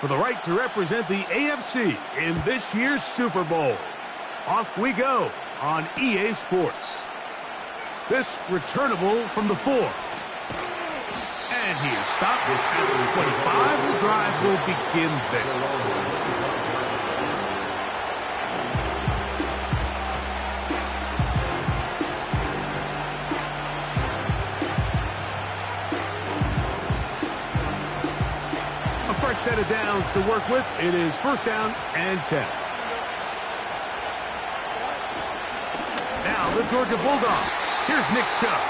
For the right to represent the AFC in this year's Super Bowl. Off we go on EA Sports. This returnable from the 4. And he is stopped at the 25. The drive will begin there. Fresh set of downs to work with. It is 1st down and 10. Now the Georgia Bulldog. Here's Nick Chubb.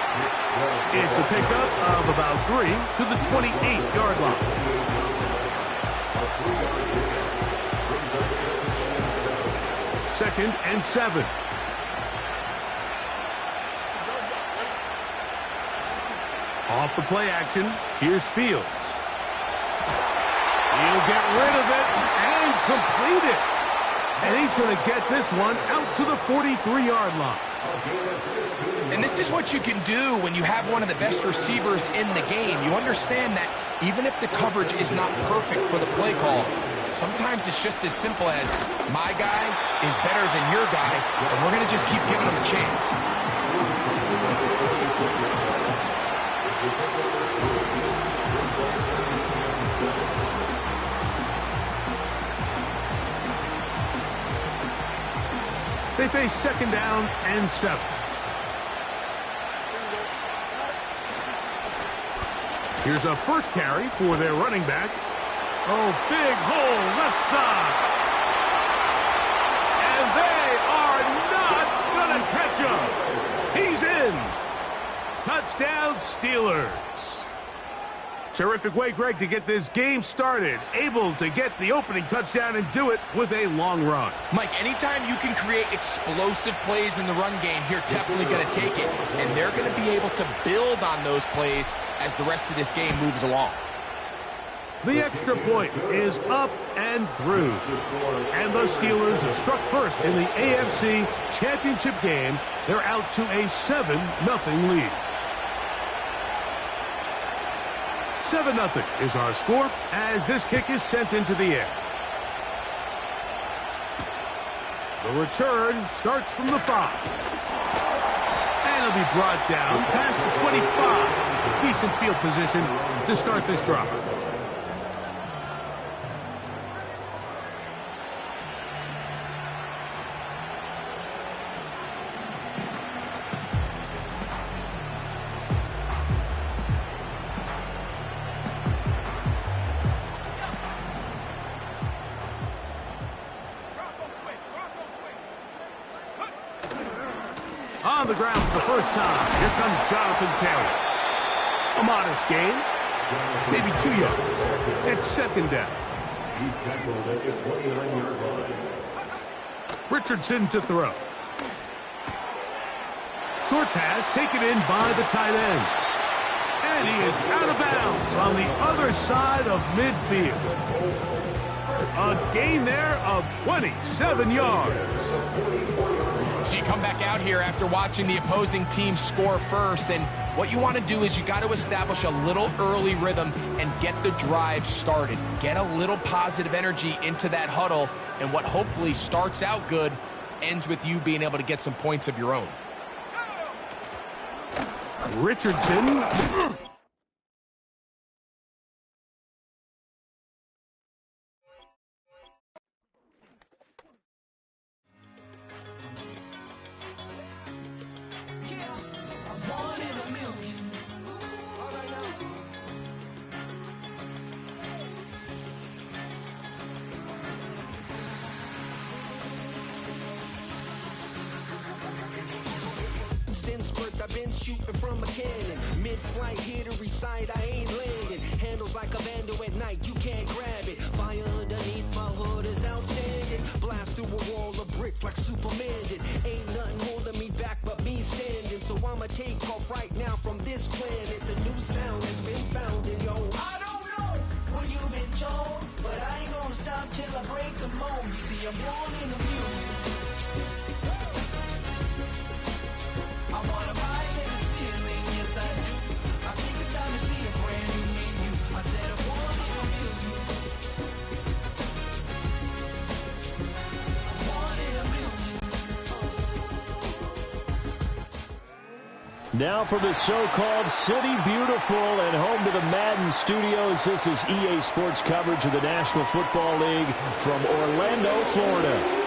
It's a pickup of about 3 to the 28-yard line. Second and 7. Off the play action. Here's Fields. He'll get rid of it and complete it. And he's going to get this one out to the 43-yard line. And this is what you can do when you have one of the best receivers in the game. You understand that even if the coverage is not perfect for the play call, sometimes it's just as simple as my guy is better than your guy, and we're going to just keep giving him a chance. They face 2nd down and 7. Here's a first carry for their running back. Oh, big hole left side. And they are not going to catch him. He's in. Touchdown, Steelers. Terrific way, Greg, to get this game started. Able to get the opening touchdown and do it with a long run. Mike, anytime you can create explosive plays in the run game, you're definitely going to take it. And they're going to be able to build on those plays as the rest of this game moves along. The extra point is up and through. And the Steelers have struck first in the AFC Championship game. They're out to a 7-0 lead. 7-0 is our score as this kick is sent into the air. The return starts from the 5. And it'll be brought down past the 25. Decent field position to start this drive. On the ground for the first time. Here comes Jonathan Taylor. A modest gain. Maybe 2 yards. It's 2nd down. He's tackled at the 29-yard line. Richardson to throw. Short pass taken in by the tight end. And he is out of bounds on the other side of midfield. A gain there of 27 yards. So you come back out here after watching the opposing team score first, and what you want to do is you got to establish a little early rhythm and get the drive started. Get a little positive energy into that huddle, and what hopefully starts out good ends with you being able to get some points of your own. Richardson. I've been shooting from a cannon. Mid-flight, here to recite, I ain't landing. Handles like a vandal at night, you can't grab it. Fire underneath my hood is outstanding. Blast through a wall of bricks like Superman did. Ain't nothing holding me back but me standing. So I'ma take off right now from this planet. The new sound has been found in yo. I don't know what you've been told, but I ain't gonna stop till I break the mold. You see, I'm born in the music. I wanna rise in the ceiling, yes I do. I think Now from the so-called City Beautiful and home to the Madden Studios, this is EA Sports coverage of the National Football League from Orlando, Florida.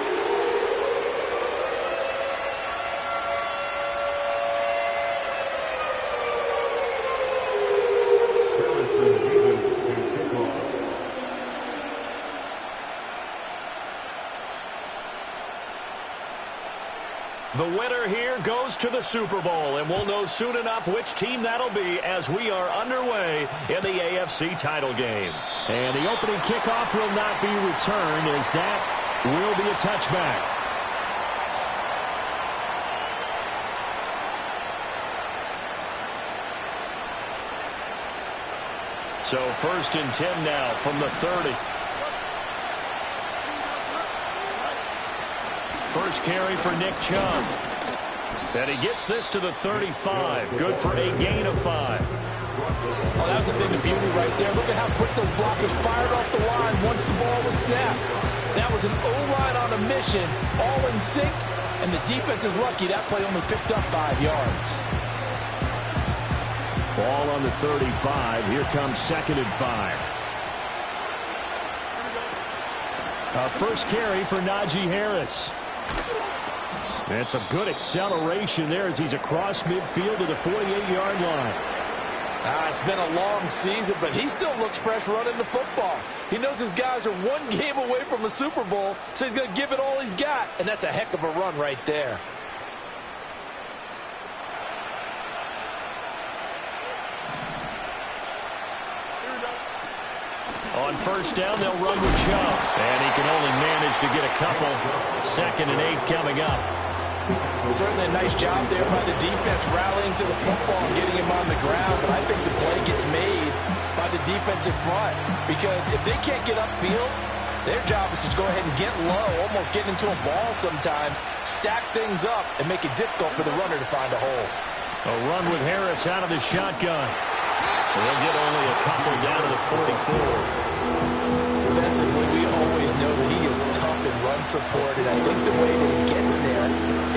The winner here goes to the Super Bowl, and we'll know soon enough which team that'll be as we are underway in the AFC title game. And the opening kickoff will not be returned, as that will be a touchback. So 1st and 10 now from the 30. First carry for Nick Chubb. And he gets this to the 35. Good for a gain of 5. Oh, that was a thing of beauty right there. Look at how quick those blockers fired off the line once the ball was snapped. That was an O-line on a mission, all in sync, and the defense is lucky that play only picked up 5 yards. Ball on the 35. Here comes 2nd and 5. First carry for Najee Harris. And some good acceleration there as he's across midfield to the 48-yard line. It's been a long season, but he still looks fresh running the football. He knows his guys are one game away from a Super Bowl, so he's going to give it all he's got, and that's a heck of a run right there. On first down, they'll run with Chubb. And he can only manage to get a couple. 2nd and 8 coming up. Certainly a nice job there by the defense rallying to the football and getting him on the ground. But I think the play gets made by the defensive front. Because if they can't get upfield, their job is to go ahead and get low, almost get into a ball sometimes, stack things up, and make it difficult for the runner to find a hole. A run with Harris out of the shotgun. They'll get only a couple down to the 44. Defensively, we always know that he is tough in run support, and I think the way that he gets there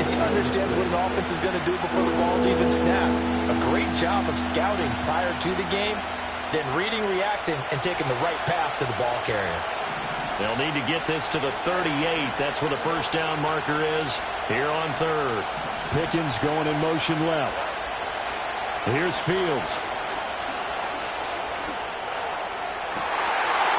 is he understands what an offense is going to do before the ball's even snapped. A great job of scouting prior to the game, then reading, reacting, and taking the right path to the ball carrier. They'll need to get this to the 38. That's where the first down marker is here on 3rd. Pickens going in motion left. Here's Fields.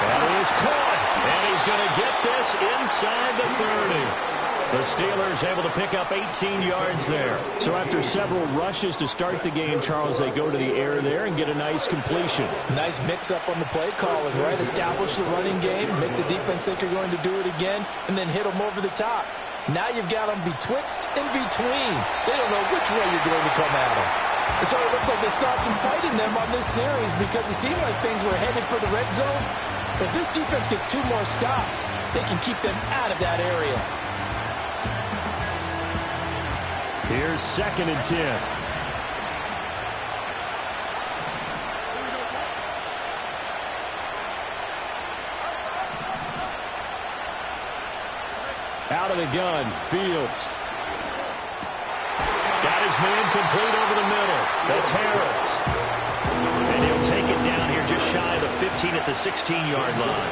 And he's caught, and he's going to get this inside the 30. The Steelers able to pick up 18 yards there. So after several rushes to start the game, Charles, they go to the air there and get a nice completion. Nice mix-up on the play calling, right? Establish the running game, make the defense think you're going to do it again, and then hit them over the top. Now you've got them betwixt and between. They don't know which way you're going to come at them. So it looks like they stopped some fight in them on this series because it seemed like things were headed for the red zone. If this defense gets 2 more stops, they can keep them out of that area. Here's 2nd and 10. Out of the gun, Fields. Got his man complete over the middle. That's Harris. And he'll take it down here just shy of the 15 at the 16-yard line.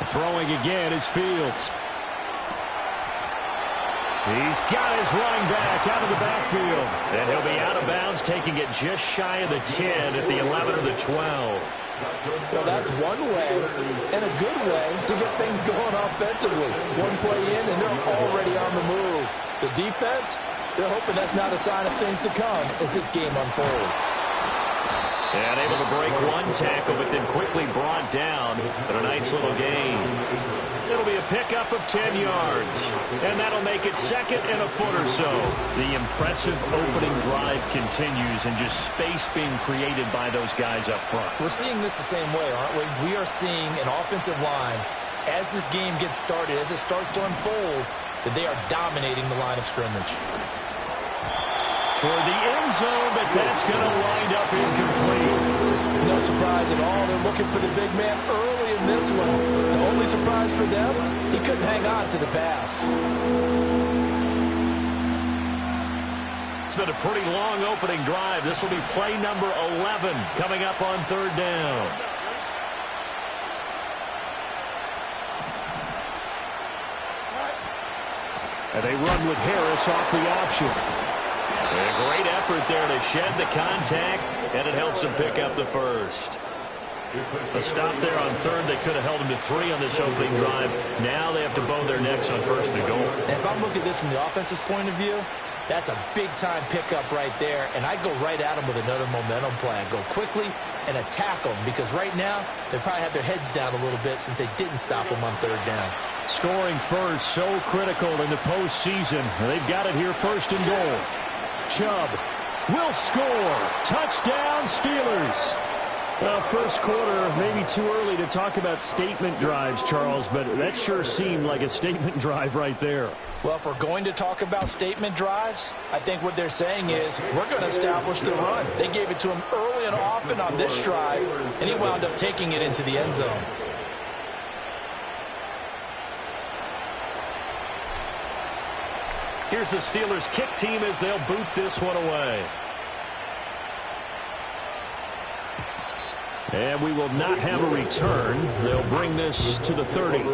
Throwing again is Fields. He's got his running back out of the backfield. And he'll be out of bounds, taking it just shy of the 10 at the 11 or the 12. Well, that's one way and a good way to get things going offensively. One play in, and they're already on the move. The defense, they're hoping that's not a sign of things to come as this game unfolds. And able to break one tackle, but then quickly brought down. But a nice little gain. It'll be a pickup of 10 yards. And that'll make it 2nd and a foot or so. The impressive opening drive continues, and just space being created by those guys up front. We're seeing this the same way, aren't we? We are seeing an offensive line, as this game gets started, as it starts to unfold, that they are dominating the line of scrimmage. toward the end zone, but that's going to wind up incomplete. No surprise at all. They're looking for the big man early in this one. The only surprise for them, he couldn't hang on to the pass. It's been a pretty long opening drive. This will be play number 11 coming up on third down. And they run with Harris off the option. A great effort there to shed the contact, and it helps them pick up the first. A stop there on third. They could have held them to 3 on this opening drive. Now they have to bow their necks on first and goal. If I'm looking at this from the offense's point of view, that's a big-time pickup right there, and I go right at them with another momentum play. I go quickly and attack them because right now they probably have their heads down a little bit since they didn't stop them on third down. Scoring first, so critical in the postseason. They've got it here first and goal. Chubb will score. Touchdown, Steelers. Well, first quarter, maybe too early to talk about statement drives, Charles, but that sure seemed like a statement drive right there. Well, if we're going to talk about statement drives, I think what they're saying is we're going to establish the run. They gave it to him early and often on this drive, and he wound up taking it into the end zone. Here's the Steelers' kick team as they'll boot this one away. And we will not have a return. They'll bring this to the 30.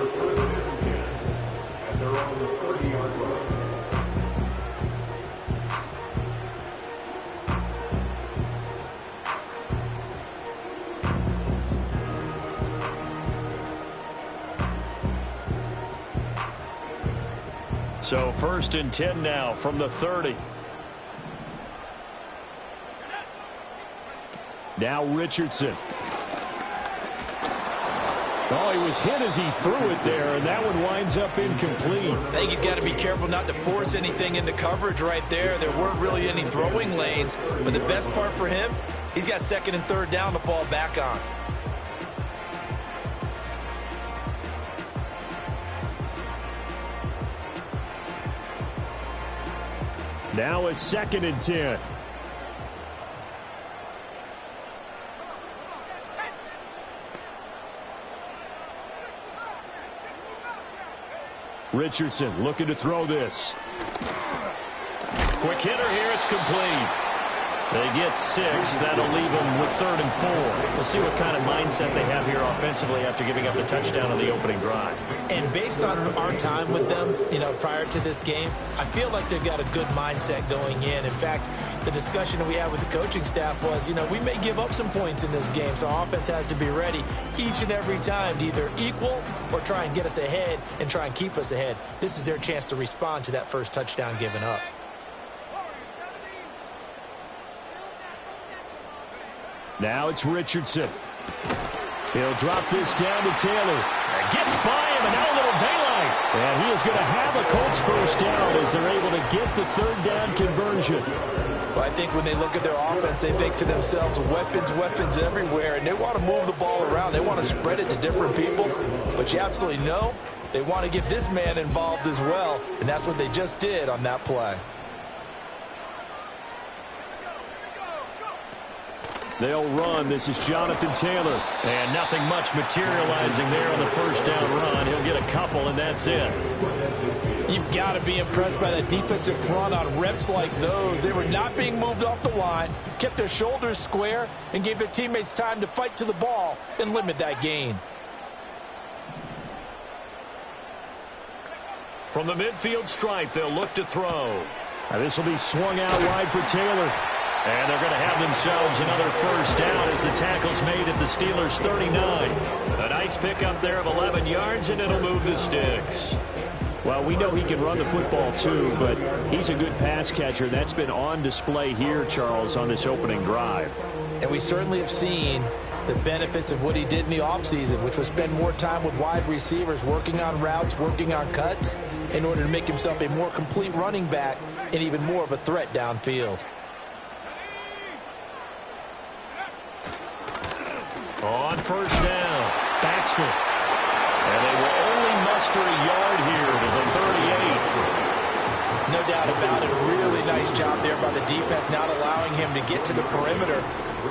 So first and 10 now from the 30. Now Richardson. Oh, he was hit as he threw it there, and that one winds up incomplete. I think he's got to be careful not to force anything into coverage right there. There weren't really any throwing lanes, but the best part for him, he's got second and third down to fall back on. Now a second and 10. Richardson looking to throw this. Quick hitter here. It's complete. They get 6. That'll leave them with third and 4. We'll see what kind of mindset they have here offensively after giving up the touchdown on the opening drive. And based on our time with them, prior to this game, I feel like they've got a good mindset going in. In fact, the discussion that we had with the coaching staff was, we may give up some points in this game, so our offense has to be ready each and every time to either equal or try and get us ahead and try and keep us ahead. This is their chance to respond to that first touchdown given up. Now it's Richardson. He'll drop this down to Taylor. Gets by him, and now a little daylight. And he is going to have a Colts first down as they're able to get the third down conversion. Well, I think when they look at their offense, they think to themselves, weapons everywhere, and they want to move the ball around. They want to spread it to different people. But you absolutely know they want to get this man involved as well, and that's what they just did on that play. They'll run. This is Jonathan Taylor. And nothing much materializing there on the first down run. He'll get a couple, and that's it. You've got to be impressed by that defensive front on reps like those. They were not being moved off the line, kept their shoulders square, and gave their teammates time to fight to the ball and limit that gain. From the midfield stripe, they'll look to throw. Now this will be swung out wide for Taylor. And they're going to have themselves another first down as the tackle's made at the Steelers' 39. A nice pickup there of 11 yards, and it'll move the sticks. Well, we know he can run the football too, but he's a good pass catcher. That's been on display here, Charles, on this opening drive. And we certainly have seen the benefits of what he did in the offseason, which was spend more time with wide receivers, working on routes, working on cuts, in order to make himself a more complete running back and even more of a threat downfield. On first down, Baxter. And they will only muster a yard here to the 38. No No doubt about it. Really nice job there by the defense, not allowing him to get to the perimeter.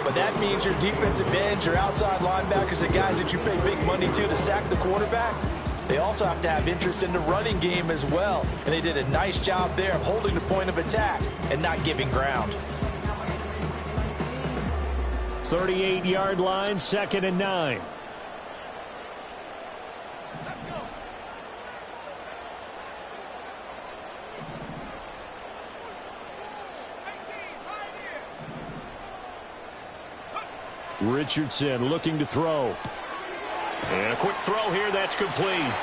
But that means your defensive ends, your outside linebackers, the guys that you pay big money to sack the quarterback, they also have to have interest in the running game as well. And they did a nice job there of holding the point of attack and not giving ground. 38-yard line, 2nd and 9. Richardson looking to throw. And a quick throw here, that's complete.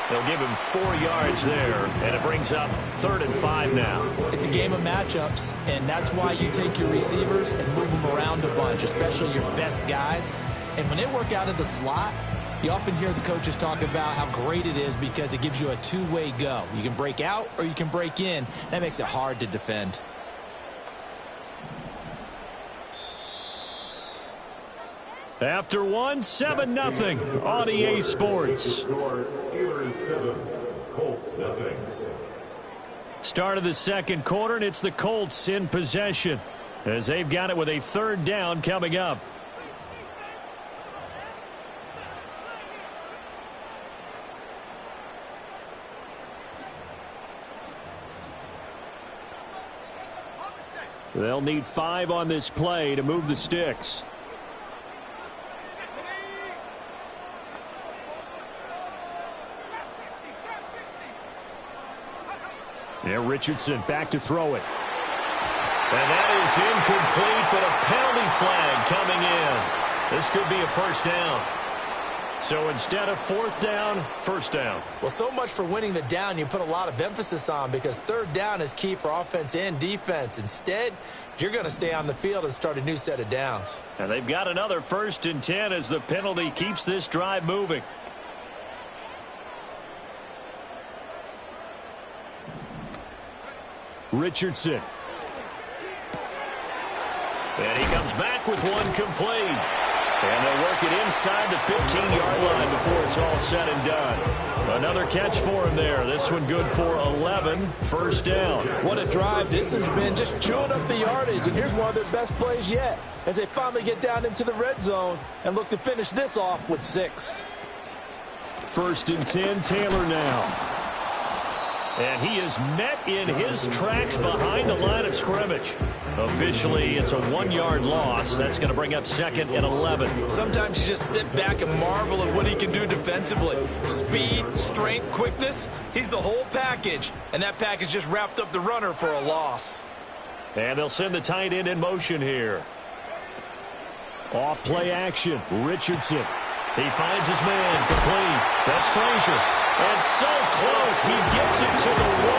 They'll give him 4 yards there, and it brings up 3rd and 5 now. It's a game of matchups, and that's why you take your receivers and move them around a bunch, especially your best guys. And when they work out of the slot, you often hear the coaches talk about how great it is because it gives you a two-way go. You can break out or you can break in. That makes it hard to defend. After one, 7-0 on EA Sports. Start of the second quarter, and it's the Colts in possession as they've got it with a 3rd down coming up. They'll need 5 on this play to move the sticks. Yeah, Richardson back to throw it. And that is incomplete, but a penalty flag coming in. This could be a 1st down. So instead of 4th down, 1st down. Well, so much for winning the down you put a lot of emphasis on because 3rd down is key for offense and defense. Instead, you're going to stay on the field and start a new set of downs. And they've got another 1st and 10 as the penalty keeps this drive moving. Richardson. And he comes back with one complete. And they'll work it inside the 15-yard line before it's all said and done. Another catch for him there. This one good for 11. 1st down. What a drive this has been, just chewing up the yardage. And here's one of their best plays yet as they finally get down into the red zone and look to finish this off with 6. 1st and 10, Taylor now. And he is met in his tracks behind the line of scrimmage. Officially, it's a 1-yard loss. That's going to bring up 2nd and 11. Sometimes you just sit back and marvel at what he can do defensively. Speed, strength, quickness, he's the whole package. And that package just wrapped up the runner for a loss. And they'll send the tight end in motion here. Off play action, Richardson. He finds his man, complete. That's Frazier. And so close, he gets it to the 1.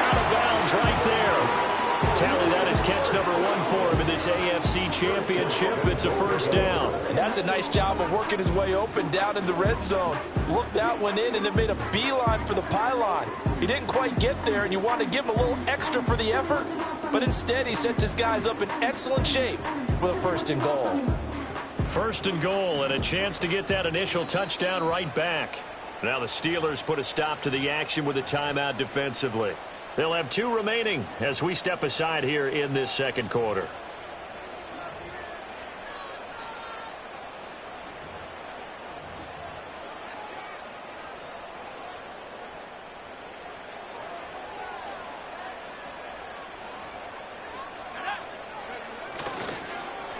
Out of bounds right there. Tally, that is catch number 1 for him in this AFC Championship. It's a 1st down. And that's a nice job of working his way open down in the red zone. Looked that one in and then made a beeline for the pylon. He didn't quite get there, and you want to give him a little extra for the effort. But instead, he sets his guys up in excellent shape with a 1st and goal. 1st and goal, and a chance to get that initial touchdown right back. Now the Steelers put a stop to the action with a timeout defensively. They'll have 2 remaining as we step aside here in this second quarter.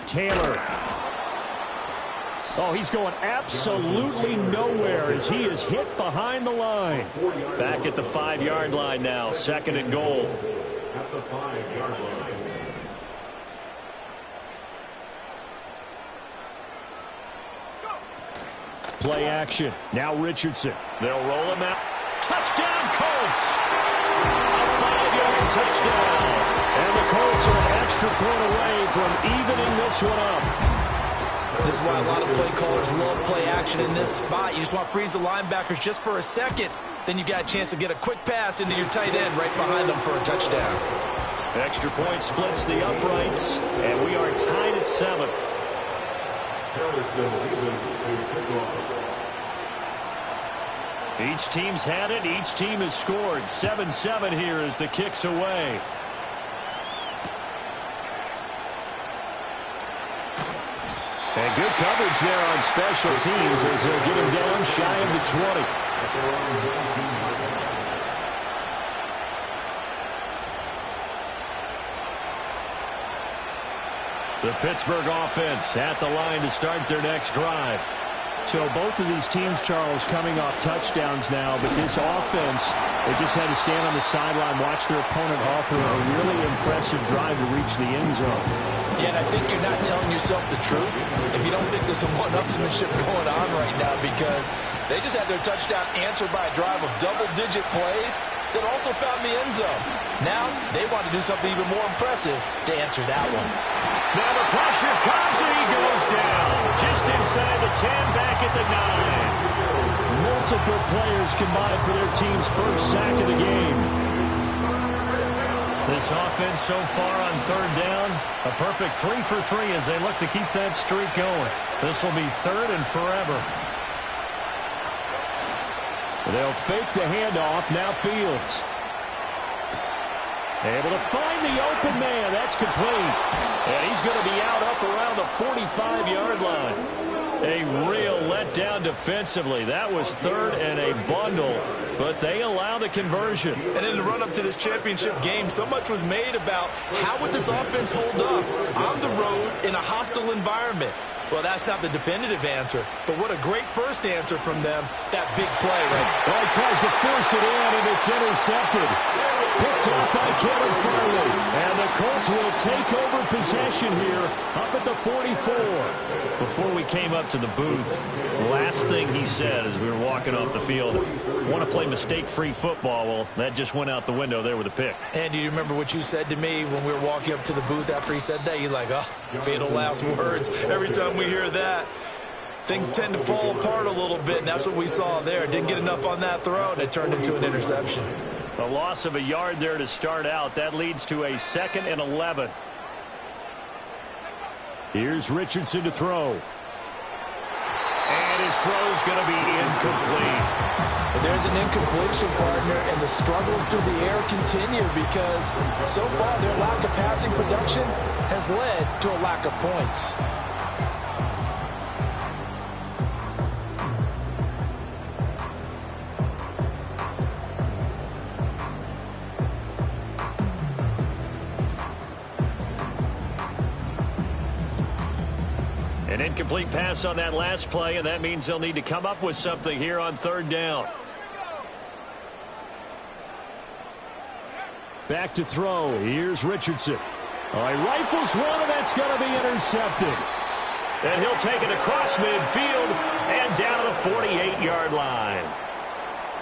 Taylor. Oh, he's going absolutely nowhere as he is hit behind the line. Back at the 5-yard line now, 2nd and goal. At the 5-yard line. Play action. Now Richardson. They'll roll him out. Touchdown, Colts! A 5-yard touchdown. And the Colts are an extra point away from evening this one up. This is why a lot of play callers love play action in this spot. You just want to freeze the linebackers just for a second. Then you got a chance to get a quick pass into your tight end right behind them for a touchdown. Extra point splits the uprights, and we are tied at 7. Each team's had it. Each team has scored. 7-7 here as the kick's away. And good coverage there on special teams as they'll get him down shy of the 20. The Pittsburgh offense at the line to start their next drive. So both of these teams, Charles, coming off touchdowns now, but this offense, they just had to stand on the sideline, watch their opponent offer a really impressive drive to reach the end zone. Yeah, and I think you're not telling yourself the truth if you don't think there's some one-upsmanship going on right now, because they just had their touchdown answered by a drive of double-digit plays that also found the end zone. Now they want to do something even more impressive to answer that one. Now the pressure comes and he goes down. Just inside the 10, back at the 9. Multiple players combined for their team's first sack of the game. This offense so far on third down, a perfect 3 for 3 as they look to keep that streak going. This will be third and forever. They'll fake the handoff. Now Fields. Able to find the open man. That's complete. And he's going to be out up around the 45-yard line. A real letdown defensively. That was third and a bundle, but they allow the conversion. And in the run-up to this championship game, so much was made about how would this offense hold up on the road in a hostile environment. Well, that's not the definitive answer, but what a great first answer from them, that big play. Right? Well, he tries to force it in, and it's intercepted. Picked up by Kevin Farley. And the Colts will take over possession here up at the 44. Before we came up to the booth, last thing he said as we were walking off the field, want to play mistake-free football. Well, that just went out the window there with a pick. And do you remember what you said to me when we were walking up to the booth after he said that? You're like, oh, fatal last words. Every time we hear that, things tend to fall apart a little bit, and that's what we saw there. Didn't get enough on that throw, and it turned into an interception. A loss of a yard there to start out. That leads to a 2nd and 11. Here's Richardson to throw. And his throw's going to be incomplete. But there's an incompletion, partner, and the struggles through the air continue because so far their lack of passing production has led to a lack of points. An incomplete pass on that last play, and that means they'll need to come up with something here on third down. Back to throw. Here's Richardson. He rifles one, and that's going to be intercepted. And he'll take it across midfield and down to the 48-yard line.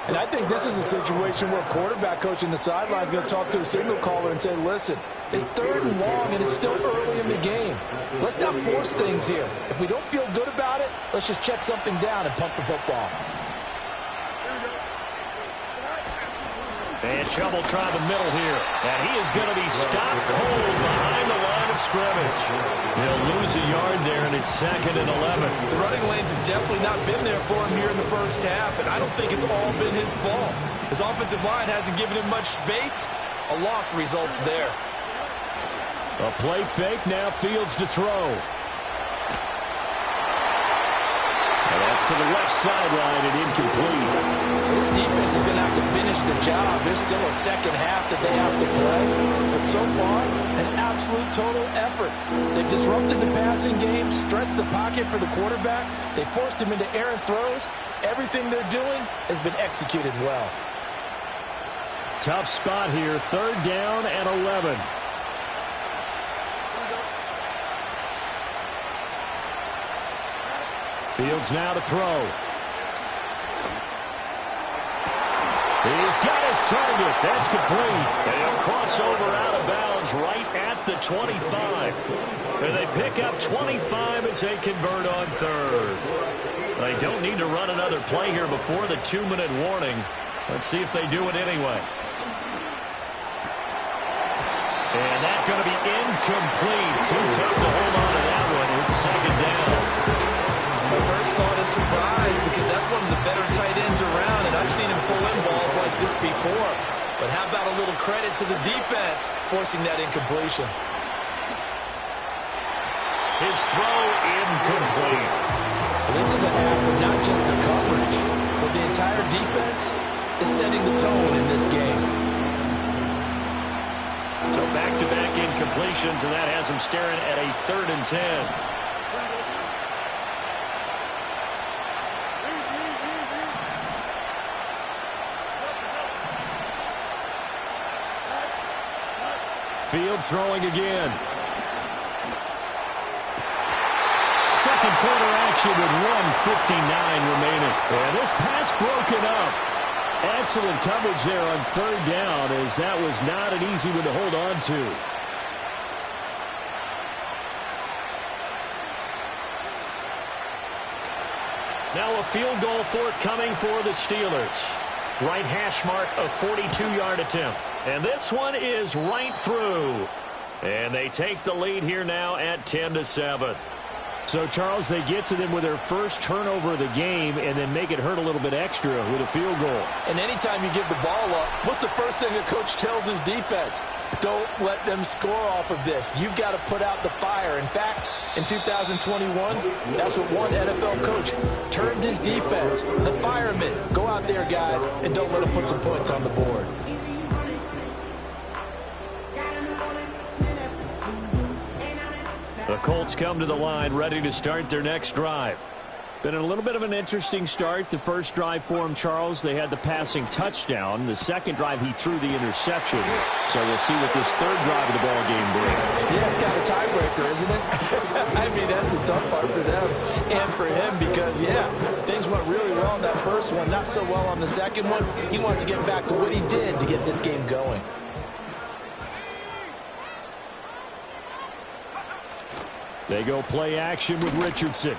And I think this is a situation where a quarterback coach in the sideline is going to talk to a signal caller and say, listen, it's third and long, and it's still early in the game. Let's not force things here. If we don't feel good about it, let's just check something down and pump the football. And Chubb will try the middle here. And he is going to be stopped cold behind the line of scrimmage. He'll lose a yard there, and it's 2nd and 11. The running lanes have definitely not been there for him here in the first half, and I don't think it's all been his fault. His offensive line hasn't given him much space. A loss results there. A play fake, now Fields to throw. And that's to the left sideline and incomplete. This defense is going to have to finish the job. There's still a second half that they have to play. But so far, an absolute total effort. They've disrupted the passing game, stressed the pocket for the quarterback. They forced him into errant throws. Everything they're doing has been executed well. Tough spot here, third down and 11. Fields now to throw. He's got his target. That's complete. And he'll cross over out of bounds right at the 25. And they pick up 25 as they convert on third. They don't need to run another play here before the 2-minute warning. Let's see if they do it anyway. And that's going to be incomplete. Too tough to hold on to that one. It's 2nd down. My first thought a surprise because that's one of the better tight ends around, and I've seen him pull in balls like this before. But how about a little credit to the defense forcing that incompletion? His throw incomplete. This is a half of not just the coverage, but the entire defense is setting the tone in this game. So back-to-back incompletions, and that has him staring at a 3rd and 10. Fields throwing again. Second quarter action with 1:59 remaining. And this pass broken up. Excellent coverage there on 3rd down, as that was not an easy one to hold on to. Now a field goal forthcoming for the Steelers. Right hash mark, a 42-yard attempt. And this one is right through. And they take the lead here now at 10-7. So, Charles, they get to them with their first turnover of the game and then make it hurt a little bit extra with a field goal. And anytime you give the ball up, what's the first thing a coach tells his defense? Don't let them score off of this. You've got to put out the fire. In fact, in 2021, that's what one NFL coach termed his defense, the firemen. Go out there, guys, and don't let them put some points on the board. The Colts come to the line ready to start their next drive. Been a little bit of an interesting start. The first drive for him, Charles, they had the passing touchdown. The second drive, he threw the interception. So we'll see what this third drive of the ball game brings. Yeah, it's kind of tiebreaker, isn't it? I mean, that's the tough part for them and for him because, yeah, things went really well in that first one, not so well on the second one. He wants to get back to what he did to get this game going. They go play action with Richardson.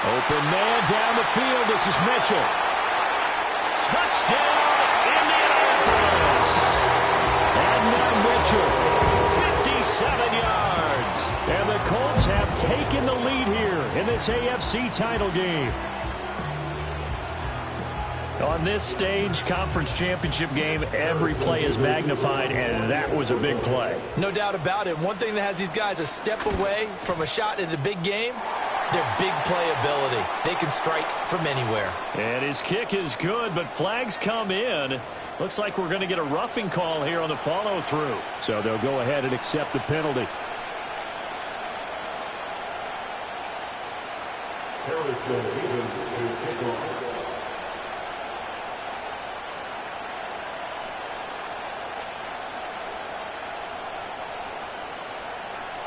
Open man down the field. This is Mitchell. Touchdown, Indianapolis. And now Mitchell. 57 yards. And the Colts have taken the lead here in this AFC title game. On this stage, conference championship game, every play is magnified, and that was a big play. No doubt about it. One thing that has these guys a step away from a shot at a big game, their big play ability. They can strike from anywhere. And his kick is good, but flags come in. Looks like we're going to get a roughing call here on the follow-through. So they'll go ahead and accept the penalty.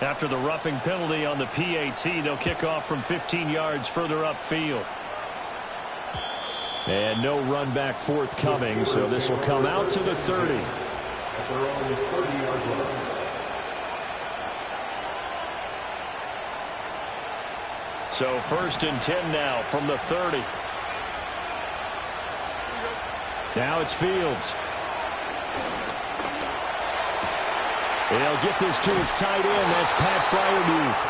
After the roughing penalty on the PAT, they'll kick off from 15 yards further upfield. And no run back forthcoming, so this will come out to the 30. So 1st and 10 now from the 30. Now it's Fields. They'll get this to his tight end. That's Pat Freiermuth.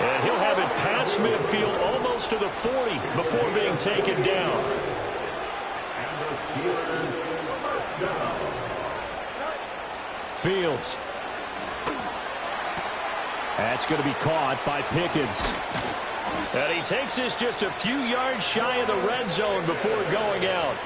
And he'll have it past midfield almost to the 40 before being taken down. Fields. That's going to be caught by Pickens. And he takes this just a few yards shy of the red zone before going out.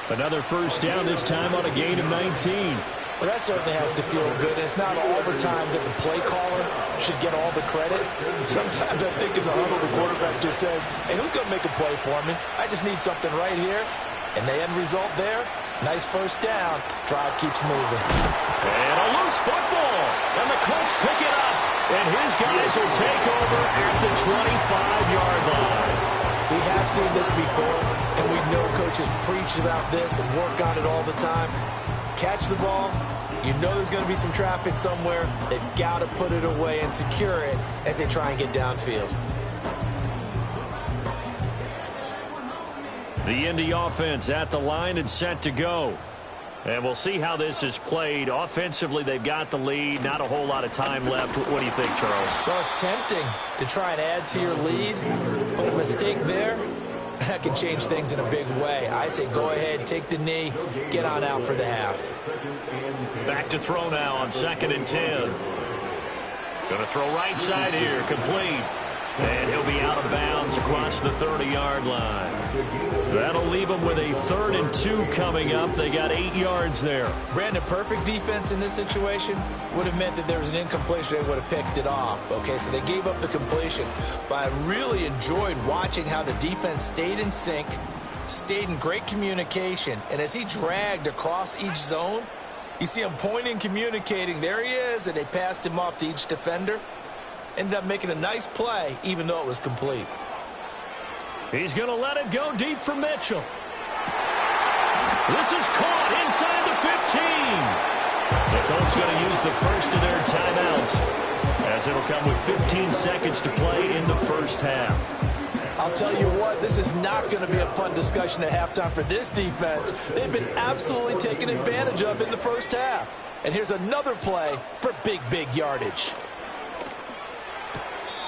Another first down, this time on a gain of 19. Well, that certainly has to feel good. It's not all the time that the play caller should get all the credit. Sometimes I think in the huddle, the quarterback just says, hey, who's going to make a play for me? I just need something right here. And the end result there, nice first down. Drive keeps moving. And a loose football. And the Colts pick it up. And his guys will take over at the 25-yard line. We have seen this before, and we know coaches preach about this and work on it all the time. Catch the ball. You know there's going to be some traffic somewhere. They've got to put it away and secure it as they try and get downfield. The Indy offense at the line and set to go. And we'll see how this is played. Offensively, they've got the lead. Not a whole lot of time left. What do you think, Charles? Well, it's tempting to try and add to your lead, but a mistake there, that can change things in a big way. I say go ahead, take the knee, get on out for the half. Back to throw now on 2nd and 10. Going to throw right side here, complete. And he'll be out of bounds across the 30-yard line. That'll leave them with a 3rd and 2 coming up. They got 8 yards there. Brandon, perfect defense in this situation would have meant that there was an incompletion. They would have picked it off. Okay, so they gave up the completion. But I really enjoyed watching how the defense stayed in sync, stayed in great communication. And as he dragged across each zone, you see him pointing, communicating. There he is, and they passed him off to each defender. Ended up making a nice play, even though it was complete. He's going to let it go deep for Mitchell. This is caught inside the 15. The Colts going to use the first of their timeouts, as it'll come with 15 seconds to play in the first half. I'll tell you what, this is not going to be a fun discussion at halftime for this defense. They've been absolutely taken advantage of in the first half. And here's another play for big yardage.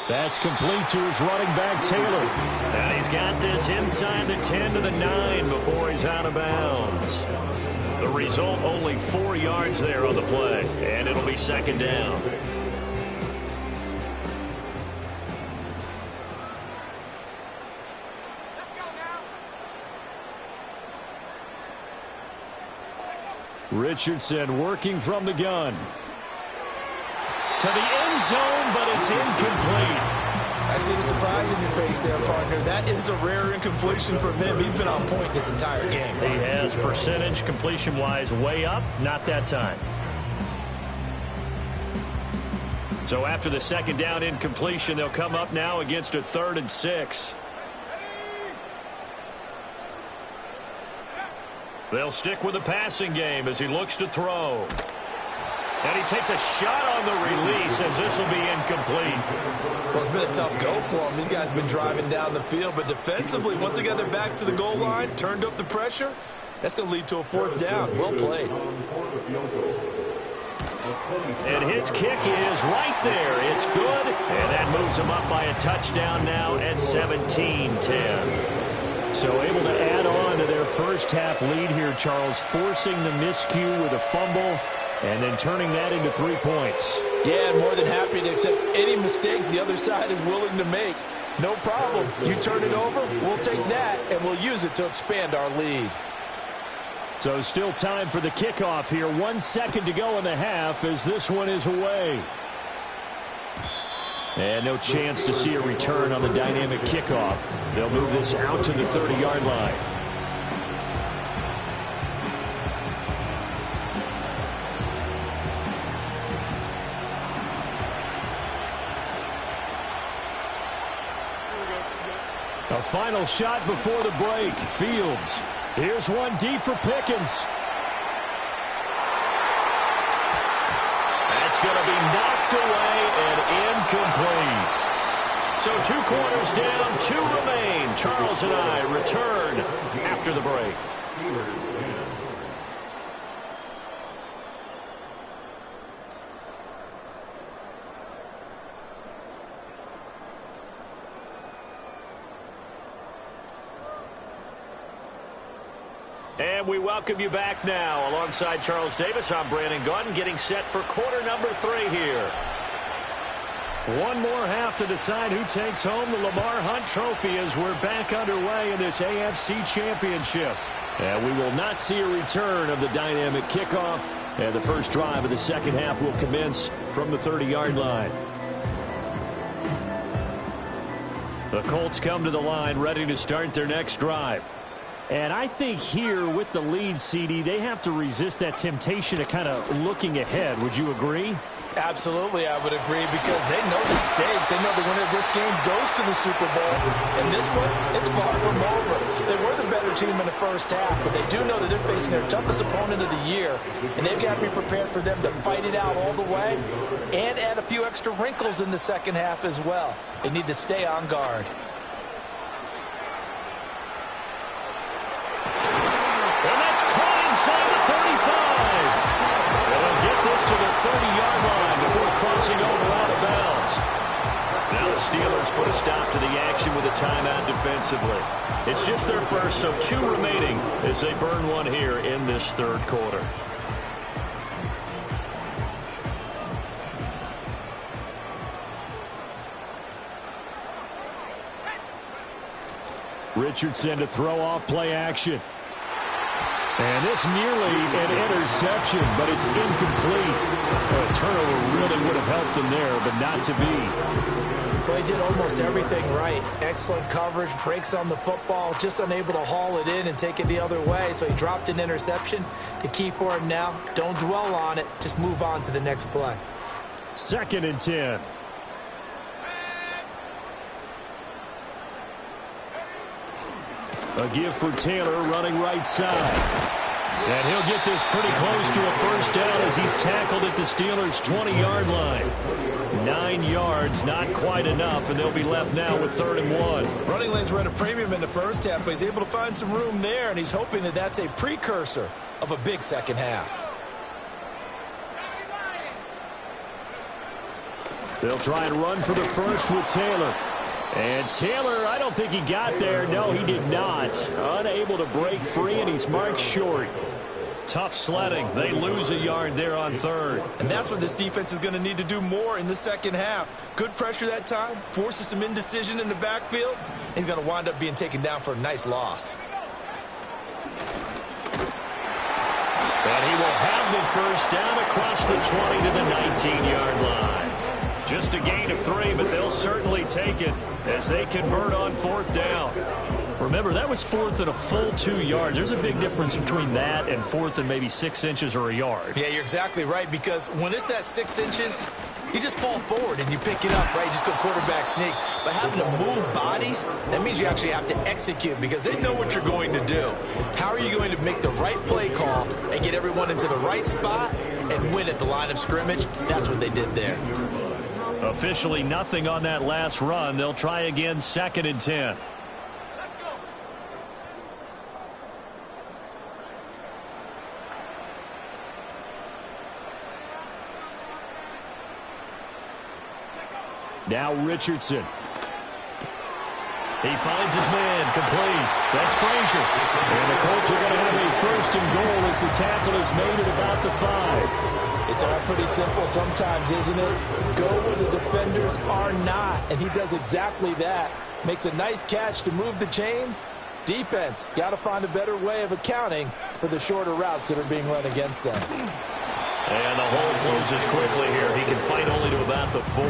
That's complete to his running back, Taylor. And he's got this inside the 10 to the 9 before he's out of bounds. The result, only 4 yards there on the play. And it'll be 2nd down. Richardson working from the gun. To the end zone, but it's incomplete. I see the surprise in your face there, partner. That is a rare incompletion from him. He's been on point this entire game. He has percentage completion-wise way up. Not that time. So after the 2nd down incompletion, they'll come up now against a 3rd and 6. They'll stick with the passing game as he looks to throw. And he takes a shot on the release as this will be incomplete. Well, it's been a tough go for him. These guys have been driving down the field, but defensively, once they got their backs to the goal line, turned up the pressure, that's going to lead to a 4th down. Well played. And his kick is right there. It's good, and that moves him up by a touchdown now at 17-10. So able to add on to their first half lead here, Charles, forcing the miscue with a fumble and then turning that into 3 points. Yeah, and more than happy to accept any mistakes the other side is willing to make. No problem. You turn it over, we'll take that, and we'll use it to expand our lead. So still time for the kickoff here. 1 second to go in the half as this one is away. And no chance to see a return on the dynamic kickoff. They'll move this out to the 30-yard line. A final shot before the break. Fields. Here's one deep for Pickens. That's going to be knocked away and incomplete. So 2 quarters down, 2 remain. Charles and I return after the break. And we welcome you back now. Alongside Charles Davis, I'm Brandon Gunn, getting set for quarter number 3 here. One more half to decide who takes home the Lamar Hunt Trophy as we're back underway in this AFC Championship. And we will not see a return of the dynamic kickoff. And the first drive of the second half will commence from the 30-yard line. The Colts come to the line ready to start their next drive. And I think here with the lead, CD, they have to resist that temptation of kind of looking ahead. Would you agree? Absolutely, I would agree, because they know the stakes. They know the winner of this game goes to the Super Bowl. And this one, it's far from over. They were the better team in the first half, but they do know that they're facing their toughest opponent of the year. And they've got to be prepared for them to fight it out all the way and add a few extra wrinkles in the second half as well. They need to stay on guard. And that's caught inside the 35. 30-yard line before crossing over out of bounds. Now the Steelers put a stop to the action with a timeout defensively. It's just their first, so 2 remaining as they burn one here in this third quarter. Richardson to throw off play action. And this nearly an interception, but it's incomplete. A turnover really would have helped him there, but not to be. Well, he did almost everything right. Excellent coverage, breaks on the football, just unable to haul it in and take it the other way, so he dropped an interception. The key for him now, don't dwell on it, just move on to the next play. 2nd and 10. A give for Taylor running right side. And he'll get this pretty close to a first down as he's tackled at the Steelers' 20-yard line. 9 yards, not quite enough, and they'll be left now with 3rd and 1. Running lanes were at a premium in the first half, but he's able to find some room there, and he's hoping that that's a precursor of a big second half. They'll try and run for the first with Taylor. And Taylor, I don't think he got there. No, he did not. Unable to break free, and he's marked short. Tough sledding. They lose a yard there on 3rd. And that's what this defense is going to need to do more in the second half. Good pressure that time, forces some indecision in the backfield. He's going to wind up being taken down for a nice loss. And he will have the first down across the 20 to the 19-yard line. Just a gain of 3, but they'll certainly take it as they convert on 4th down. Remember, that was 4th and a full 2 yards. There's a big difference between that and 4th and maybe 6 inches or a yard. Yeah, you're exactly right, because when it's at 6 inches, you just fall forward and you pick it up, right? You just go quarterback sneak. But having to move bodies, that means you actually have to execute because they know what you're going to do. How are you going to make the right play call and get everyone into the right spot and win at the line of scrimmage? That's what they did there. Officially nothing on that last run. They'll try again, 2nd and 10. Now Richardson. He finds his man, complete. That's Frazier. And the Colts are going to have a 1st and goal as the tackle is made at about the 5. It's all pretty simple sometimes, isn't it? Go where the defenders are not, and he does exactly that. Makes a nice catch to move the chains. Defense, got to find a better way of accounting for the shorter routes that are being run against them. And the hole closes quickly here. He can fight only to about the 4.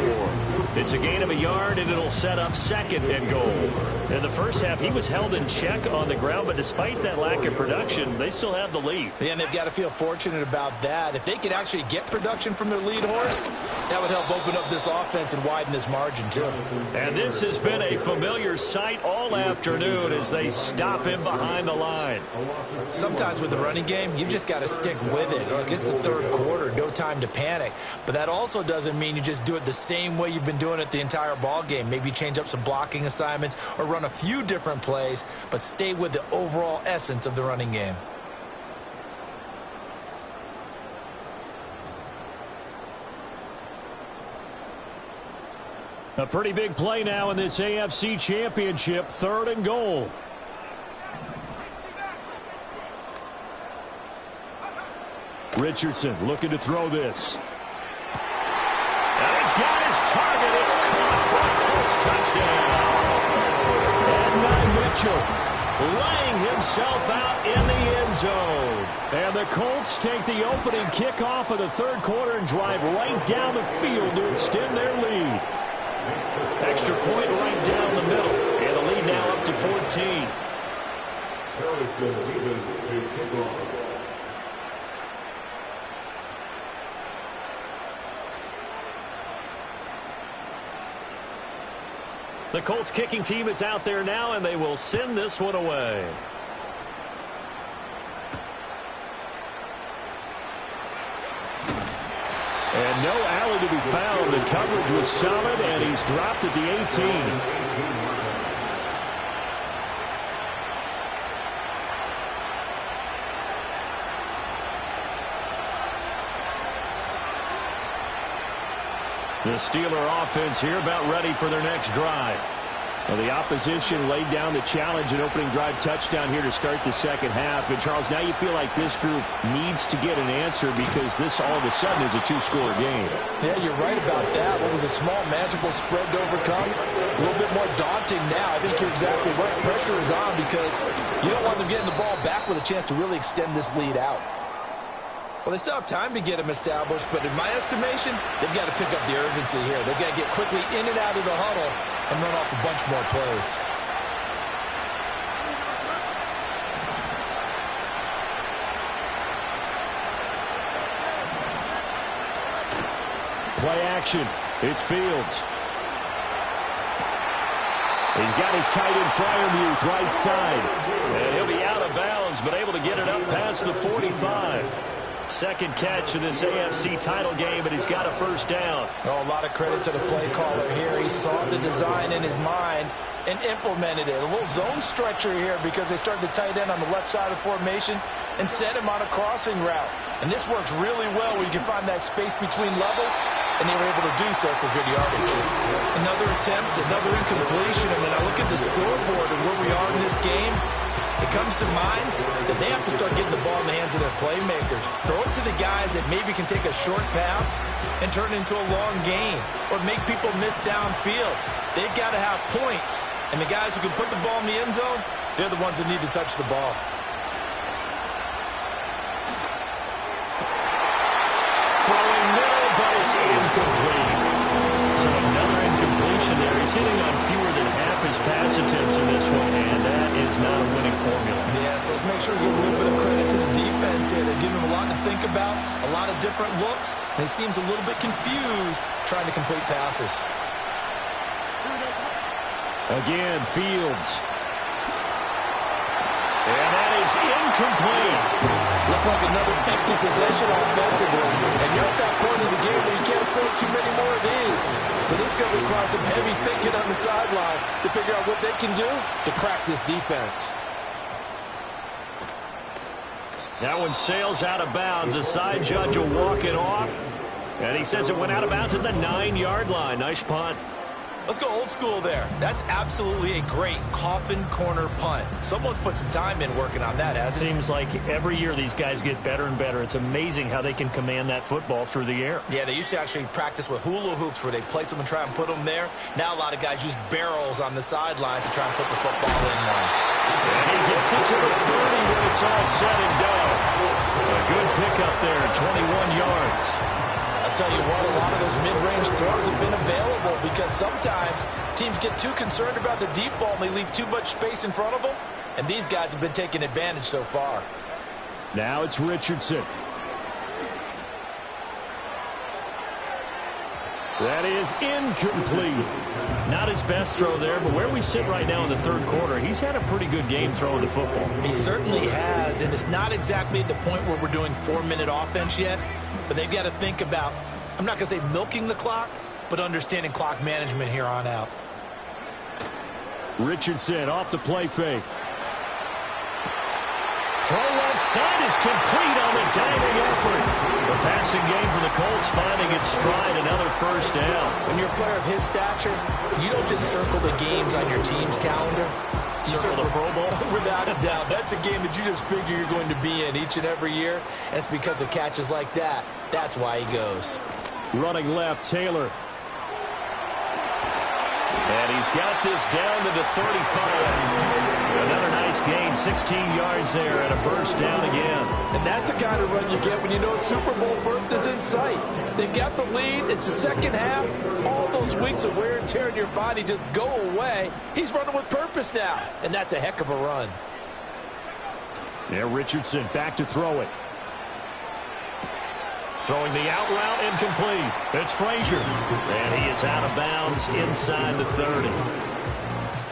It's a gain of a yard, and it'll set up 2nd and goal. In the first half, he was held in check on the ground, but despite that lack of production, they still have the lead. Yeah, and they've got to feel fortunate about that. If they could actually get production from their lead horse, that would help open up this offense and widen this margin, too. And this has been a familiar sight all afternoon as they stop him behind the line. Sometimes with the running game, you've just got to stick with it. Look, it's the third quarter, no time to panic. But that also doesn't mean you just do it the same way you've been doing it the entire ball game. Maybe change up some blocking assignments or run a few different plays, but stay with the overall essence of the running game. A pretty big play now in this AFC Championship, 3rd and goal. Richardson looking to throw this. And he's got his target. It's caught for a Colts touchdown. And Mitchell laying himself out in the end zone. And the Colts take the opening kickoff of the 3rd quarter and drive right down the field to extend their lead. Extra point right down the middle. And the lead now up to 14. The Colts kicking team is out there now, and they will send this one away. And no alley to be found. The coverage was solid, and he's dropped at the 18. The Steeler offense here about ready for their next drive. Well, the opposition laid down the challenge and opening drive touchdown here to start the second half. And, Charles, now you feel like this group needs to get an answer because this all of a sudden is a two-score game. Yeah, you're right about that. What was a small, manageable spread to overcome? A little bit more daunting now. I think you're exactly right. Pressure is on because you don't want them getting the ball back with a chance to really extend this lead out. Well, they still have time to get them established, but in my estimation, they've got to pick up the urgency here. They've got to get quickly in and out of the huddle and run off a bunch more plays. Play action. It's Fields. He's got his tight end Freiermuth right side. And he'll be out of bounds, but able to get it up past the 45. Second catch of this AFC title game, and he's got a first down. Oh, a lot of credit to the play caller here. He saw the design in his mind and implemented it. A little zone stretcher here because they started the tight end on the left side of formation and sent him on a crossing route. And this works really well where you can find that space between levels, and they were able to do so for good yardage. Another attempt, another incompletion. And when I look at the scoreboard and where we are in this game, it comes to mind that they have to start getting the ball in the hands of their playmakers. Throw it to the guys that maybe can take a short pass and turn it into a long gain or make people miss downfield. They've got to have points. And the guys who can put the ball in the end zone, they're the ones that need to touch the ball. Throwing middle, but it's incomplete. So another incompletion there. He's hitting on fewer than half his pass attempts in this one, and that is not a winning formula. Yeah, so let's make sure we give a little bit of credit to the defense here. They're giving him a lot to think about, a lot of different looks, and he seems a little bit confused trying to complete passes. Again, Fields. And that is incomplete. Looks like another empty possession offensively. And you're at that point in the game where you can't afford too many more of these. So this is going to require some heavy thinking on the sideline to figure out what they can do to crack this defense. That one sails out of bounds. The side judge will walk it off. And he says it went out of bounds at the 9-yard line. Nice punt. Let's go old school there. That's absolutely a great coffin corner punt. Someone's put some time in working on that, hasn't it? Seems like every year these guys get better and better. It's amazing how they can command that football through the air. Yeah, they used to actually practice with hula hoops where they place them and try and put them there. Now a lot of guys use barrels on the sidelines to try and put the football in one. And he gets it to the 30 when it's all said and done. A good pickup there, 21 yards. I'll tell you what, a lot of those mid-range throws have been available because sometimes teams get too concerned about the deep ball and they leave too much space in front of them, and these guys have been taking advantage so far. Now it's Richardson. That is incomplete. Not his best throw there, but where we sit right now in the third quarter, he's had a pretty good game throwing the football. He certainly has, and it's not exactly at the point where we're doing 4-minute offense yet, but they've got to think about, I'm not going to say milking the clock, but understanding clock management here on out. Richardson off the play fake. Throw left side is complete on the diving effort. The passing game for the Colts finding its stride, another first down. When you're a player of his stature, you don't just circle the games on your team's calendar. You circle the Pro Bowl? Without a doubt. That's a game that you just figure you're going to be in each and every year. And it's because of catches like that. That's why he goes. Running left, Taylor. And he's got this down to the 35. Another nice gain, 16 yards there, and a first down again. And that's the kind of run you get when you know Super Bowl berth is in sight. They've got the lead. It's the second half. All those weeks of wear and tear in your body just go away. He's running with purpose now, and that's a heck of a run. Yeah, Richardson back to throw it. Throwing the out route, incomplete. It's Frazier. And he is out of bounds inside the 30.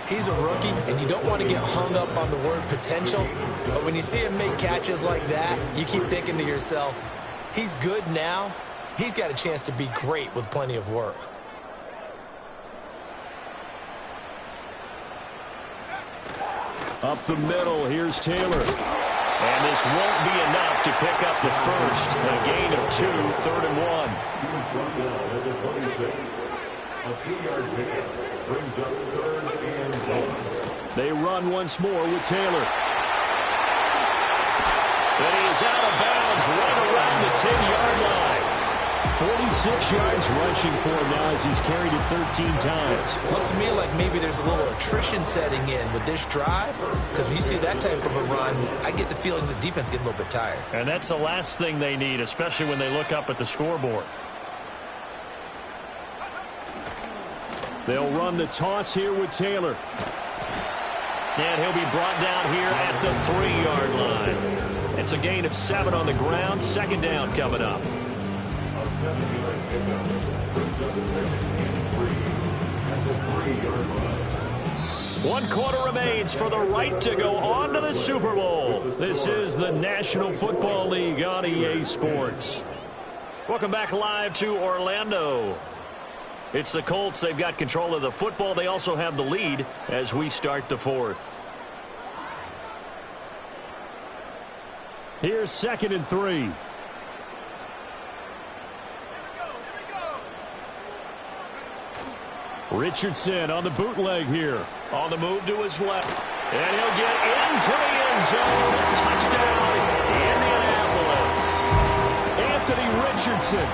He's a rookie, and you don't want to get hung up on the word potential. But when you see him make catches like that, you keep thinking to yourself, he's good now. He's got a chance to be great with plenty of work. Up the middle, here's Taylor. And this won't be enough to pick up the first. A gain of 2, 3rd and 1. A 2-yard pickup brings up 3rd and 10. They run once more with Taylor. And he is out of bounds right around the 10-yard line. 46 yards rushing for him now as he's carried it 13 times. Looks to me like maybe there's a little attrition setting in with this drive, because when you see that type of a run, I get the feeling the defense getting a little bit tired. And that's the last thing they need, especially when they look up at the scoreboard. They'll run the toss here with Taylor. And he'll be brought down here at the 3-yard line. It's a gain of 7 on the ground. 2nd down coming up. A 7-yard pickup brings up 2nd and 3 at the 3-yard line. 1 quarter remains for the right to go on to the Super Bowl. This is the National Football League on EA Sports. Welcome back live to Orlando. It's the Colts. They've got control of the football. They also have the lead as we start the 4th. Here's 2nd and 3. Richardson on the bootleg here. On the move to his left. And he'll get into the end zone. Touchdown, Indianapolis. Anthony Richardson.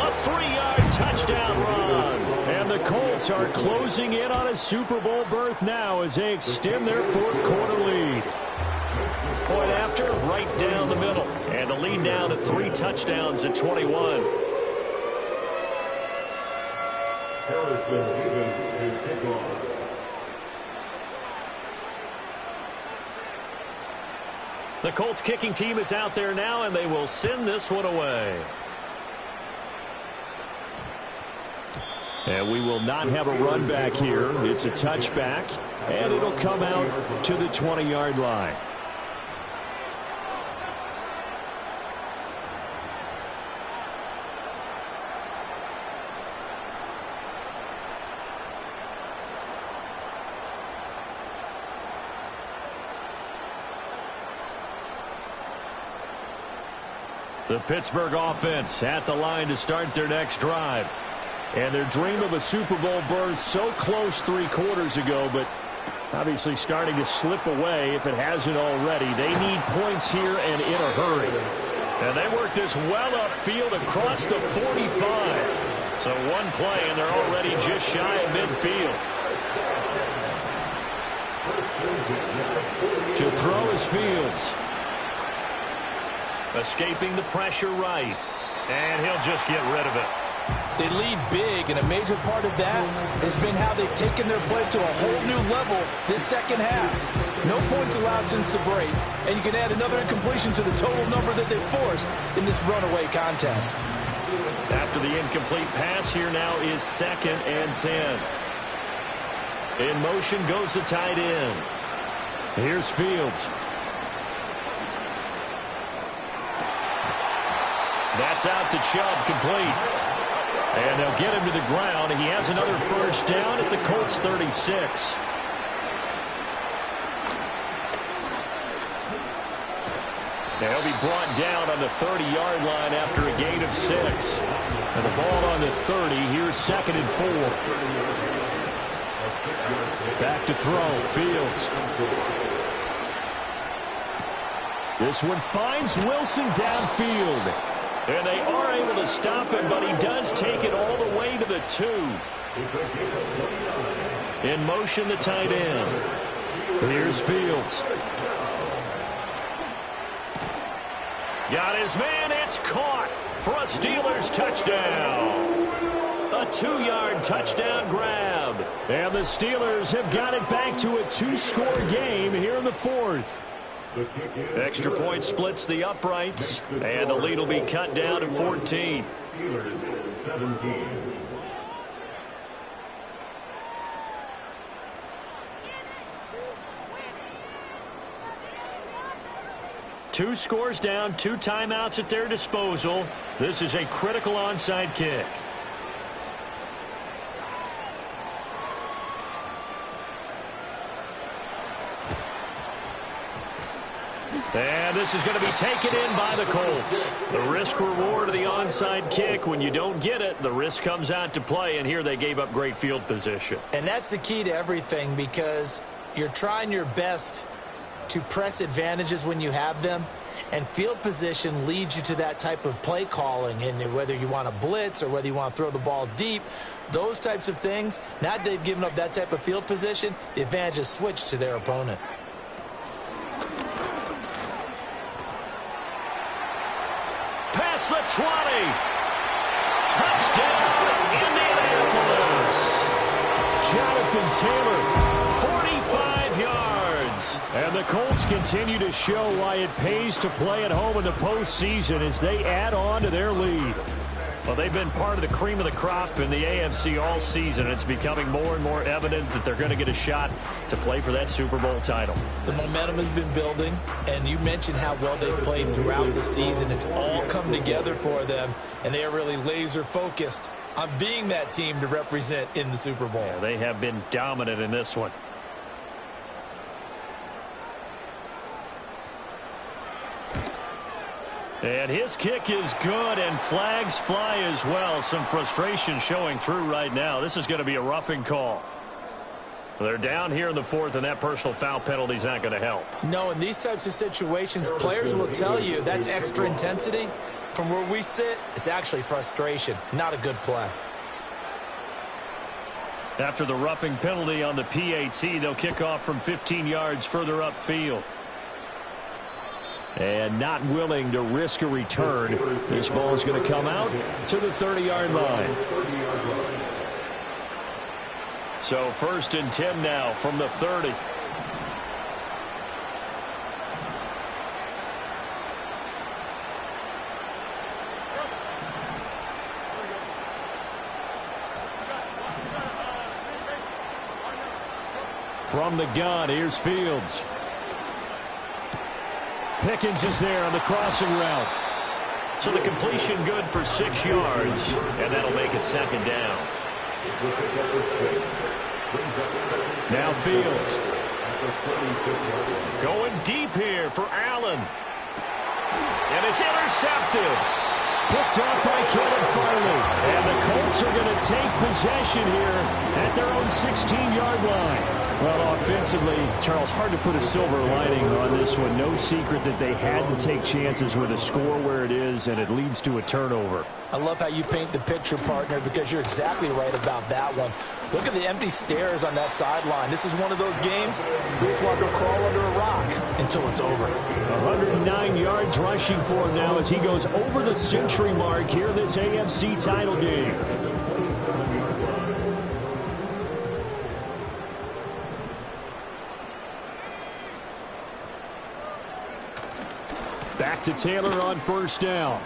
A 3-yard touchdown run. And the Colts are closing in on a Super Bowl berth now as they extend their 4th quarter lead. Point after, right down the middle. And the lead down to 3 touchdowns at 21. Harrison Davis to kick off. The Colts kicking team is out there now, and they will send this one away. And we will not have a run back here. It's a touchback, and it'll come out to the 20-yard line. The Pittsburgh offense at the line to start their next drive. And their dream of a Super Bowl berth so close 3 quarters ago, but obviously starting to slip away if it hasn't already. They need points here and in a hurry. And they work this well upfield across the 45. So one play, and they're already just shy of midfield. To throw is Fields. Escaping the pressure right. And he'll just get rid of it. They lead big, and a major part of that has been how they've taken their play to a whole new level this second half. No points allowed since the break, and you can add another incompletion to the total number that they forced in this runaway contest. After the incomplete pass, here now is 2nd and 10. In motion goes the tight end. Here's Fields. That's out to Chubb, complete. And they'll get him to the ground. He has another first down at the Colts 36. They'll be brought down on the 30-yard line after a gain of 6. And the ball on the 30. Here's 2nd and 4. Back to throw. Fields. This one finds Wilson downfield. And they are able to stop him, but he does take it all the way to the 2. In motion, the tight end. Here's Fields. Got his man. It's caught for a Steelers touchdown. A 2-yard touchdown grab. And the Steelers have got it back to a 2-score game here in the 4th. Extra point splits the uprights, and the lead will be cut down to 14. Steelers 17. Two scores down, 2 timeouts at their disposal. This is a critical onside kick. And this is going to be taken in by the Colts. The risk-reward of the onside kick. When you don't get it, the risk comes out to play, and here they gave up great field position. And that's the key to everything, because you're trying your best to press advantages when you have them, and field position leads you to that type of play calling. And whether you want to blitz or whether you want to throw the ball deep, those types of things, now that they've given up that type of field position, the advantage is switched to their opponent. Past the 20. Touchdown, Indianapolis. Jonathan Taylor, 45 yards. And the Colts continue to show why it pays to play at home in the postseason as they add on to their lead. Well, they've been part of the cream of the crop in the AFC all season. It's becoming more and more evident that they're going to get a shot to play for that Super Bowl title. The momentum has been building, and you mentioned how well they've played throughout the season. It's all come together for them, and they are really laser-focused on being that team to represent in the Super Bowl. Yeah, they have been dominant in this one. And his kick is good, and flags fly as well. Some frustration showing through right now. This is going to be a roughing call. They're down here in the fourth, and that personal foul penalty is not going to help. No, in these types of situations, players will tell you that's extra intensity. From where we sit, it's actually frustration, not a good play. After the roughing penalty on the PAT, they'll kick off from 15 yards further upfield. And not willing to risk a return. This ball is going to come out to the 30-yard line. So 1st and 10 now from the 30. From the gun, here's Fields. Pickens is there on the crossing route. So the completion good for 6 yards, and that'll make it 2nd down. Now Fields. Going deep here for Allen. And it's intercepted. Picked up by Kevin Farley. And the Colts are going to take possession here at their own 16-yard line. Well, offensively, Charles, hard to put a silver lining on this one. No secret that they had to take chances with a score where it is, and it leads to a turnover. I love how you paint the picture, partner, because you're exactly right about that one. Look at the empty stares on that sideline. This is one of those games you just want to go crawl under a rock until it's over. 109 yards rushing for him now as he goes over the century mark here in this AFC title game. Back to Taylor on 1st down.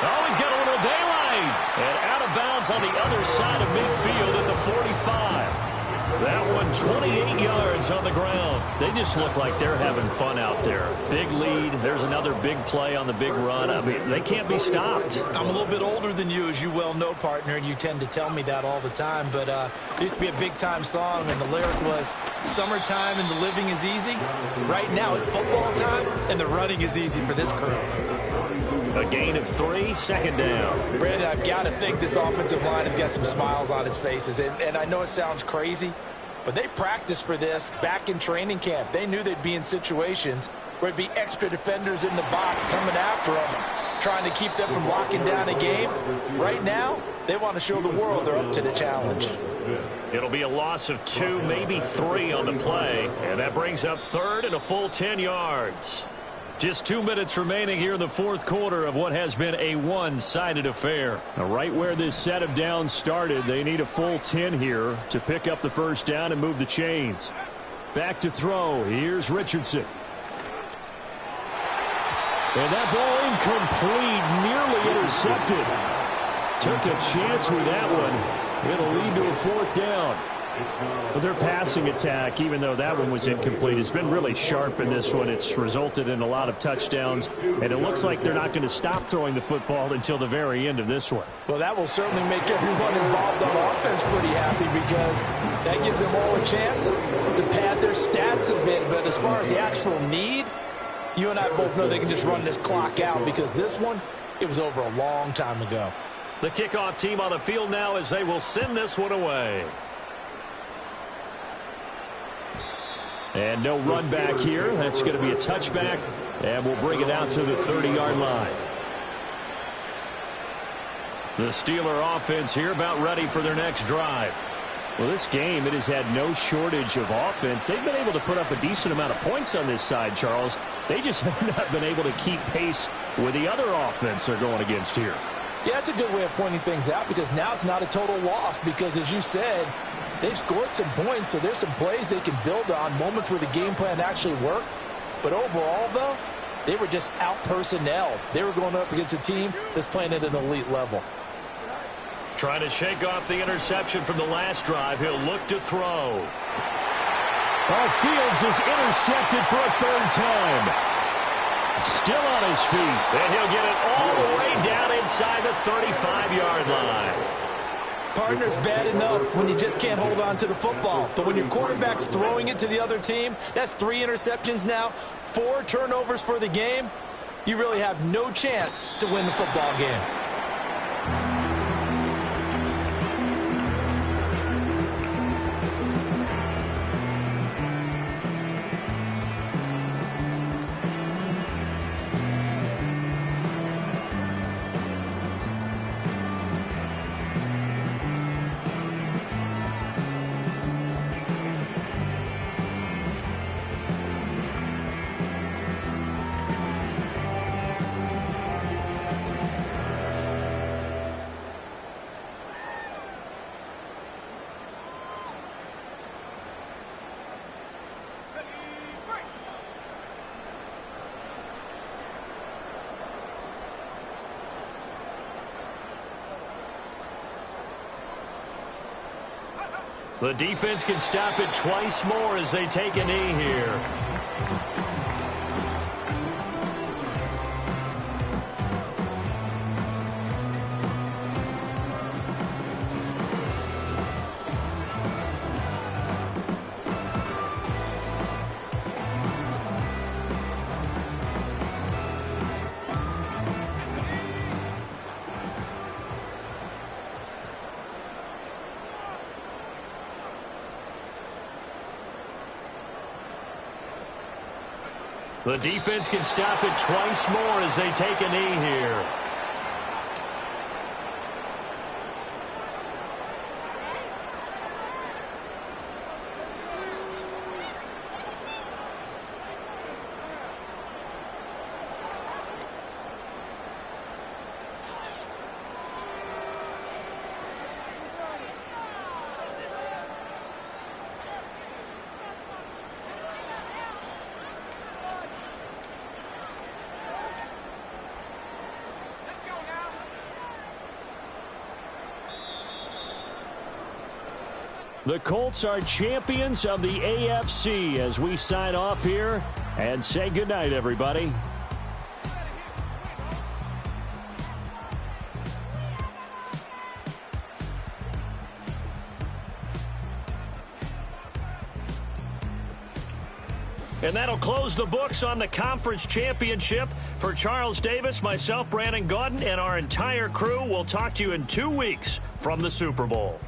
Oh, he's got a little daylight. And out of bounds on the other side of midfield at the 45. That one 28 yards on the ground. They just look like they're having fun out there. Big lead. There's another big play on the big run. I mean, they can't be stopped. I'm a little bit older than you, as you well know, partner, and you tend to tell me that all the time. But it used to be a big-time song, and the lyric was, summertime and the living is easy. Right now, it's football time, and the running is easy for this crew. A gain of 3, 2nd down. Brandon, I've got to think this offensive line has got some smiles on its faces. And I know it sounds crazy, but they practiced for this back in training camp. They knew they'd be in situations where it'd be extra defenders in the box coming after them, trying to keep them from locking down a game. Right now, they want to show the world they're up to the challenge. It'll be a loss of 2, maybe 3 on the play. And that brings up 3rd and a full 10 yards. Just 2 minutes remaining here in the 4th quarter of what has been a one-sided affair. Now, right where this set of downs started, they need a full 10 here to pick up the 1st down and move the chains. Back to throw. Here's Richardson. And that ball incomplete, nearly intercepted. Took a chance with that one. It'll lead to a 4th down. But their passing attack, even though that one was incomplete, has been really sharp in this one. It's resulted in a lot of touchdowns, and it looks like they're not going to stop throwing the football until the very end of this one. Well, that will certainly make everyone involved on offense pretty happy, because that gives them all a chance to pad their stats a bit, but as far as the actual need, you and I both know they can just run this clock out because this one, it was over a long time ago. The kickoff team on the field now as they will send this one away. And no run back here. That's going to be a touchback, and we'll bring it out to the 30-yard line. The Steeler offense here about ready for their next drive. Well, this game, it has had no shortage of offense. They've been able to put up a decent amount of points on this side, Charles. They just have not been able to keep pace with the other offense they're going against here. Yeah, it's a good way of pointing things out because now it's not a total loss because, as you said, they've scored some points, so there's some plays they can build on, moments where the game plan actually worked. But overall, though, they were just out-personnel. They were going up against a team that's playing at an elite level. Trying to shake off the interception from the last drive. He'll look to throw. Fields is intercepted for a third time. Still on his feet. And he'll get it all the way down inside the 35-yard line. Partner's bad enough when you just can't hold on to the football. But when your quarterback's throwing it to the other team, that's 3 interceptions now, 4 turnovers for the game. You really have no chance to win the football game. The defense can stop it twice more as they take a knee here. The defense can stop it twice more as they take a knee here. The Colts are champions of the AFC as we sign off here and say goodnight, everybody. And that'll close the books on the conference championship. For Charles Davis, myself, Brandon Gaudin, and our entire crew, we'll talk to you in 2 weeks from the Super Bowl.